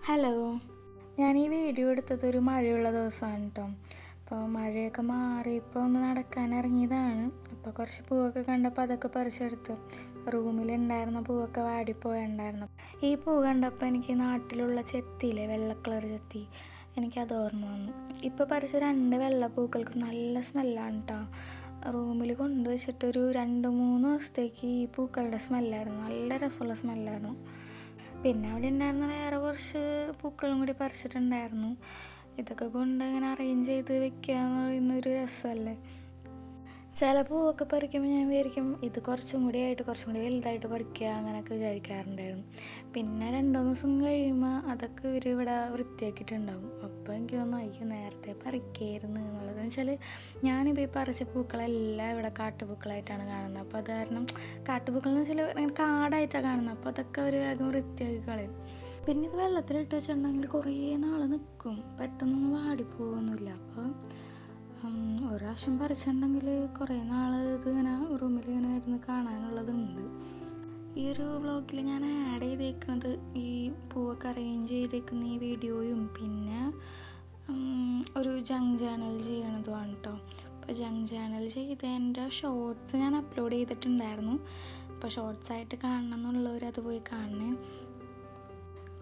Hello, ഞാൻ ഈ video എടുത്തത് ഒരു മഴയുള്ള ദിവസമാണ് കേട്ടോ. അപ്പോൾ മഴയൊക്കെ മാറി ഇപ്പോൾ ഒന്ന് നടക്കാൻ ഇറങ്ങിയതാണ്. അപ്പോൾ കുറച്ച് പൂവൊക്കെ കണ്ടപ്പോൾ അതൊക്കെ പറിച്ചെടുത്ത്. റൂമിലുണ്ടായിരുന്ന പൂവൊക്കെ വാടിപ്പോയുണ്ടായിരുന്നു. ഈ പൂ കണ്ടപ്പോൾ എനിക്ക് നാട്ടിലുള്ള ചെത്തിയില്ലേ, വെള്ള കളർ ചെത്തി, എനിക്കത് ഓർമ്മ വന്നു. ഇപ്പോൾ പറിച്ച 2 വെള്ളപ്പൂക്കൾക്ക് നല്ല സ്മെല്ലാണ് കേട്ടോ. റൂമിൽ കൊണ്ടുവച്ചിട്ടൊരു 2-3 ദിവസത്തേക്ക് ഈ പൂക്കളുടെ സ്മെല്ലായിരുന്നു, നല്ല രസമുള്ള സ്മെല്ലായിരുന്നു. പിന്നെ അവിടെ ഉണ്ടായിരുന്ന വേറെ കുറച്ച് പൂക്കളും കൂടി പറിച്ചിട്ടുണ്ടായിരുന്നു. ഇതൊക്കെ കൊണ്ട് ഇങ്ങനെ അറേഞ്ച് ചെയ്ത് വെക്കുക എന്ന് പറയുന്നൊരു രസമല്ലേ. ചില പൂവൊക്കെ പറിക്കുമ്പോൾ ഞാൻ വിചാരിക്കും ഇത് കുറച്ചും കൂടി വലുതായിട്ട് പറിക്കുക, അങ്ങനെയൊക്കെ വിചാരിക്കാറുണ്ടായിരുന്നു. പിന്നെ 2-3 ദിവസം കഴിയുമ്പോൾ അതൊക്കെ ഇവിടെ വൃത്തിയാക്കിയിട്ടുണ്ടാവും. അപ്പോൾ എനിക്ക് തോന്നുന്നു അയ്യോ നേരത്തെ പറിക്കായിരുന്നു എന്നുള്ളത്. വെച്ചാൽ ഞാനിപ്പോൾ ഈ പറിച്ച പൂക്കളെല്ലാം ഇവിടെ കാട്ടുപൂക്കളായിട്ടാണ് കാണുന്നത്. അപ്പോൾ അത് കാരണം കാട്ടുപൂക്കൾ എന്ന് വെച്ചാൽ കാടായിട്ടാണ് കാണുന്നത്. അപ്പോൾ അതൊക്കെ ഒരു വേഗം വൃത്തിയാക്കി കളയും. പിന്നെ ഇത് വെള്ളത്തിലിട്ട് വെച്ചിട്ടുണ്ടെങ്കിൽ കുറേ നാൾ നിൽക്കും, പെട്ടെന്നൊന്നും വാടിപ്പോവൊന്നുമില്ല. അപ്പോൾ ഒരു പ്രാവശ്യം പറിച്ചിട്ടുണ്ടെങ്കിൽ കുറേ നാൾ ഇതിങ്ങനെ റൂമിലിങ്ങനെ ഇരുന്ന് കാണാനുള്ളതുണ്ട്. ഈ ഒരു വ്ളോഗിൽ ഞാൻ ആഡ് ചെയ്തേക്കുന്നത് ഈ പൂവൊക്കെ അറേഞ്ച് ചെയ്തേക്കുന്ന ഈ വീഡിയോയും പിന്നെ ഒരു ജങ്ക് ചാനൽ ചെയ്യണതുമാണ് കേട്ടോ. അപ്പോൾ ജങ്ക് ചാനൽ ചെയ്തതിൻ്റെ ഷോർട്സ് ഞാൻ അപ്ലോഡ് ചെയ്തിട്ടുണ്ടായിരുന്നു. അപ്പോൾ ഷോർട്സായിട്ട് കാണണം എന്നുള്ളവർ അത് പോയി കാണണേ.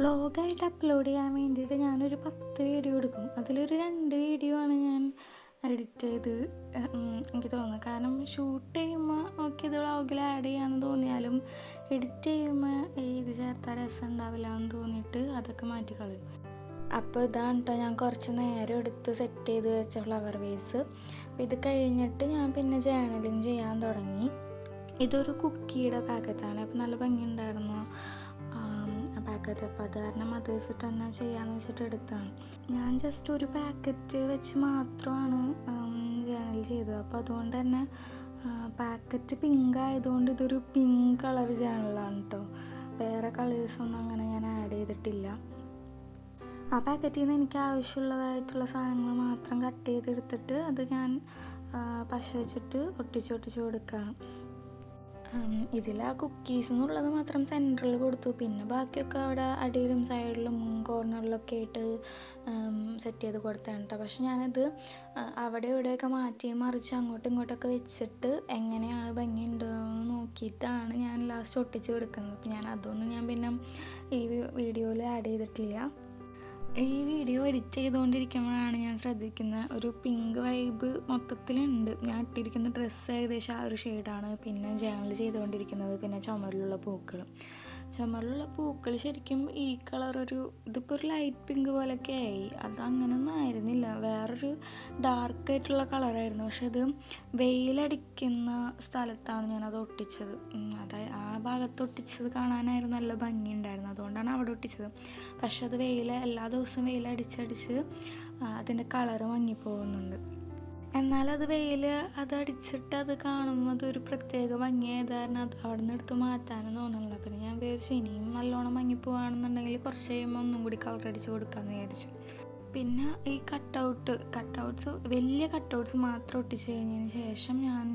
വ്ളോഗായിട്ട് അപ്ലോഡ് ചെയ്യാൻ വേണ്ടിയിട്ട് ഞാനൊരു 10 വീഡിയോ എടുക്കും. അതിലൊരു 2 വീഡിയോ ആണ് ഞാൻ എഡിറ്റ് ചെയ്ത് എനിക്ക് തോന്നുന്നത്. കാരണം ഷൂട്ട് ചെയ്യുമ്പോൾ ഇത് വ്ളോഗിൽ ആഡ് ചെയ്യാമെന്ന് തോന്നിയാലും എഡിറ്റ് ചെയ്യുമ്പോൾ ഇത് ചേർത്താൽ രസം ഉണ്ടാവില്ല എന്ന് തോന്നിയിട്ട് അതൊക്കെ മാറ്റിക്കളയും. അപ്പോൾ ഇതാണ് കേട്ടോ ഞാൻ കുറച്ച് നേരം എടുത്ത് സെറ്റ് ചെയ്ത് വെച്ച ഫ്ലവർ വേസ്. ഇത് കഴിഞ്ഞിട്ട് ഞാൻ പിന്നെ ജേർണലിങ് ചെയ്യാൻ തുടങ്ങി. ഇതൊരു കുക്കിയുടെ പാക്കറ്റാണ്. അപ്പോൾ നല്ല ഭംഗിയുണ്ടായിരുന്നു പാക്കറ്റ്. അപ്പോൾ അത് കാരണം അത് വെച്ചിട്ട് തന്നെ ചെയ്യാമെന്ന് വെച്ചിട്ട് എടുത്താണ്. ഞാൻ ജസ്റ്റ് ഒരു പാക്കറ്റ് വെച്ച് മാത്രമാണ് ജേർണൽ ചെയ്തത്. അപ്പോൾ അതുകൊണ്ട് തന്നെ പാക്കറ്റ് പിങ്ക് ആയതുകൊണ്ട് ഇതൊരു പിങ്ക് കളർ ജേർണലാണ് കേട്ടോ. വേറെ കളേഴ്സൊന്നും അങ്ങനെ ഞാൻ ആഡ് ചെയ്തിട്ടില്ല. ആ പാക്കറ്റിൽ നിന്ന് എനിക്ക് ആവശ്യമുള്ളതായിട്ടുള്ള സാധനങ്ങൾ മാത്രം കട്ട് ചെയ്തെടുത്തിട്ട് അത് ഞാൻ പശ വെച്ചിട്ട് ഒട്ടിച്ച് കൊടുക്കുകയാണ്. ഇതിൽ ആ കുക്കീസ് എന്നുള്ളത് മാത്രം സെൻറ്ററിൽ കൊടുത്തു. പിന്നെ ബാക്കിയൊക്കെ അവിടെ അടിയിലും സൈഡിലും കോർണറിലൊക്കെ ആയിട്ട് സെറ്റ് ചെയ്ത് കൊടുത്താണ് കേട്ടോ. പക്ഷെ ഞാനത് അവിടെ ഇവിടെയൊക്കെ മാറ്റി മറിച്ച് അങ്ങോട്ടും ഇങ്ങോട്ടൊക്കെ വെച്ചിട്ട് എങ്ങനെയാണ് ഭംഗിയുണ്ടോ എന്ന് നോക്കിയിട്ടാണ് ഞാൻ ലാസ്റ്റ് ഒട്ടിച്ച് കൊടുക്കുന്നത്. അപ്പോൾ ഞാൻ അതൊന്നും പിന്നെ ഈ വീഡിയോയിൽ ആഡ് ചെയ്തിട്ടില്ല. ഈ വീഡിയോ എഡിറ്റ് ചെയ്തുകൊണ്ടിരിക്കുമ്പോഴാണ് ഞാൻ ശ്രദ്ധിക്കുന്ന ഒരു പിങ്ക് വൈബ് മൊത്തത്തിലുണ്ട്. ഞാൻ ഇട്ടിരിക്കുന്ന ഡ്രസ്സ് ഏകദേശം ആ ഒരു ഷെയ്ഡാണ്. പിന്നെ ജേർണൽ ചെയ്തുകൊണ്ടിരിക്കുന്നത് പിന്നെ ചുമരിലുള്ള പൂക്കൾ ശരിക്കും ഈ ഇതിപ്പോൾ ഒരു ലൈറ്റ് പിങ്ക് പോലെയൊക്കെ ആയി. അതങ്ങനെയൊന്നും ആയിരുന്നില്ല, വേറൊരു ഡാർക്കായിട്ടുള്ള കളറായിരുന്നു. പക്ഷെ അത് വെയിലടിക്കുന്ന സ്ഥലത്താണ് ഞാനത് ഒട്ടിച്ചത്. ആ ഭാഗത്ത് ഒട്ടിച്ചത് കാണാനായിരുന്നു നല്ല ഭംഗിയുണ്ടായിരുന്നു, അതുകൊണ്ടാണ് അവിടെ ഒട്ടിച്ചത്. പക്ഷെ അത് എല്ലാ ദിവസവും വെയിലടിച്ചടിച്ച് അതിൻ്റെ കളറ് മങ്ങിപ്പോകുന്നുണ്ട്. എന്നാലത് അതടിച്ചിട്ട് അത് കാണുമ്പോൾ അതൊരു പ്രത്യേക ഭംഗിയായത് കാരണം അത് അവിടെ നിന്ന് എടുത്ത് മാറ്റാനും തോന്നുന്നില്ല. പിന്നെ ഞാൻ വിചാരിച്ചു ഇനിയും നല്ലോണം മങ്ങിപ്പോവാണെന്നുണ്ടെങ്കിൽ കുറച്ച് കഴിയുമ്പോൾ ഒന്നും കൂടി കളർ അടിച്ച് കൊടുക്കാമെന്ന് വിചാരിച്ചു. പിന്നെ ഈ കട്ടൗട്ട്സ് വലിയ കട്ടൗട്ട്സ് മാത്രം ഒട്ടിച്ച് കഴിഞ്ഞതിന് ശേഷം ഞാൻ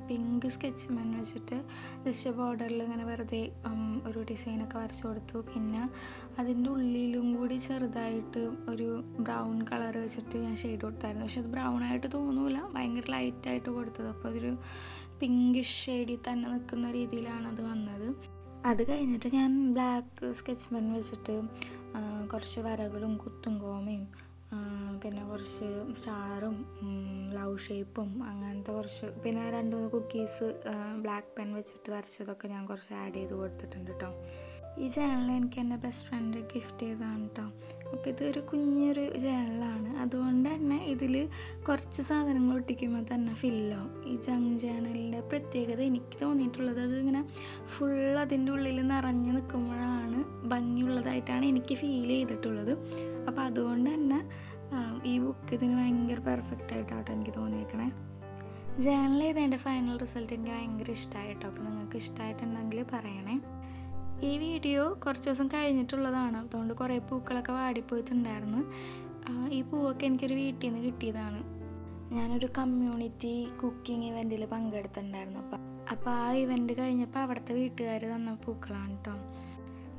പിങ്ക് സ്കെച്ച് പെൻ വെച്ചിട്ട് ജസ്റ്റ് ബോർഡറിൽ ഇങ്ങനെ വെറുതെ ഒരു ഡിസൈനൊക്കെ വരച്ചു കൊടുത്തു. പിന്നെ അതിൻ്റെ ഉള്ളിലും കൂടി ചെറുതായിട്ട് ഒരു ബ്രൗൺ കളർ വെച്ചിട്ട് ഞാൻ ഷെയ്ഡ് കൊടുത്തായിരുന്നു. പക്ഷെ അത് ബ്രൗൺ ആയിട്ട് തോന്നില്ല, ഭയങ്കര ലൈറ്റായിട്ട് കൊടുത്തത്. അപ്പോൾ അതൊരു പിങ്കിഷ് ഷെയ്ഡിൽ തന്നെ നിൽക്കുന്ന രീതിയിലാണ് അത് വന്നത്. അത് കഴിഞ്ഞിട്ട് ഞാൻ ബ്ലാക്ക് സ്കെച്ച് പെൻ വെച്ചിട്ട് കുറച്ച് വരകളും കുത്തും കോമയും പിന്നെ കുറച്ച് സ്റ്റാറും ലവ് ഷേപ്പും അങ്ങനത്തെ കുറച്ച് പിന്നെ 2 കുക്കീസ് ബ്ലാക്ക് പെൻ വെച്ചിട്ട് വരച്ചതൊക്കെ ഞാൻ കുറച്ച് ആഡ് ചെയ്ത് കൊടുത്തിട്ടുണ്ട് കേട്ടോ. ഈ ജേർണൽ എനിക്ക് എൻ്റെ ബെസ്റ്റ് ഫ്രണ്ട് ഗിഫ്റ്റ് ചെയ്തതാണ് കേട്ടോ. അപ്പോൾ ഇതൊരു കുഞ്ഞൊരു ജേർണലാണ്, അതുകൊണ്ട് തന്നെ ഇതിൽ കുറച്ച് സാധനങ്ങൾ ഒട്ടിക്കുമ്പോൾ തന്നെ ഫില്ലോ. ഈ ജങ്ക് ജേർണലിൻ്റെ പ്രത്യേകത എനിക്ക് തോന്നിയിട്ടുള്ളത് അതിങ്ങനെ ഫുൾ അതിൻ്റെ ഉള്ളിൽ നിറഞ്ഞു നിൽക്കുമ്പോഴാണ് ഭംഗിയുള്ളതായിട്ടാണ് എനിക്ക് ഫീൽ ചെയ്തിട്ടുള്ളത്. അപ്പോൾ അതുകൊണ്ട് തന്നെ ഈ ബുക്ക് ഇതിന് ഭയങ്കര പെർഫെക്റ്റ് ആയിട്ടാണ് എനിക്ക് തോന്നിയേക്കണേ. ജേർണൽ ചെയ്തതിൻ്റെ ഫൈനൽ റിസൾട്ട് എനിക്ക് ഭയങ്കര ഇഷ്ടമായിട്ടോ. അപ്പോൾ നിങ്ങൾക്ക് ഇഷ്ടമായിട്ടുണ്ടെങ്കിൽ പറയണേ. ഈ വീഡിയോ കുറച്ച് ദിവസം കഴിഞ്ഞിട്ടുള്ളതാണ്, അതുകൊണ്ട് കുറേ പൂക്കളൊക്കെ വാടിപ്പോയിട്ടുണ്ടായിരുന്നു. ഈ പൂവൊക്കെ എനിക്കൊരു വീട്ടിൽ നിന്ന് കിട്ടിയതാണ്. ഞാനൊരു കമ്മ്യൂണിറ്റി കുക്കിംഗ് ഇവൻറ്റിൽ പങ്കെടുത്തിട്ടുണ്ടായിരുന്നു. അപ്പോൾ ആ ഇവൻറ്റ് കഴിഞ്ഞപ്പോൾ അവിടുത്തെ വീട്ടുകാർ തന്ന പൂക്കളാണ് കേട്ടോ.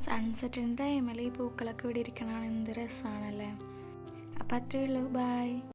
സൺസെറ്റിൻ്റെ ടൈമിൽ ഈ പൂക്കളൊക്കെ ഇവിടെ ഇരിക്കണതാണ് എന്ത് രസമാണല്ലേ. അപ്പം അത്രയേ ഉള്ളൂ. ബൈ.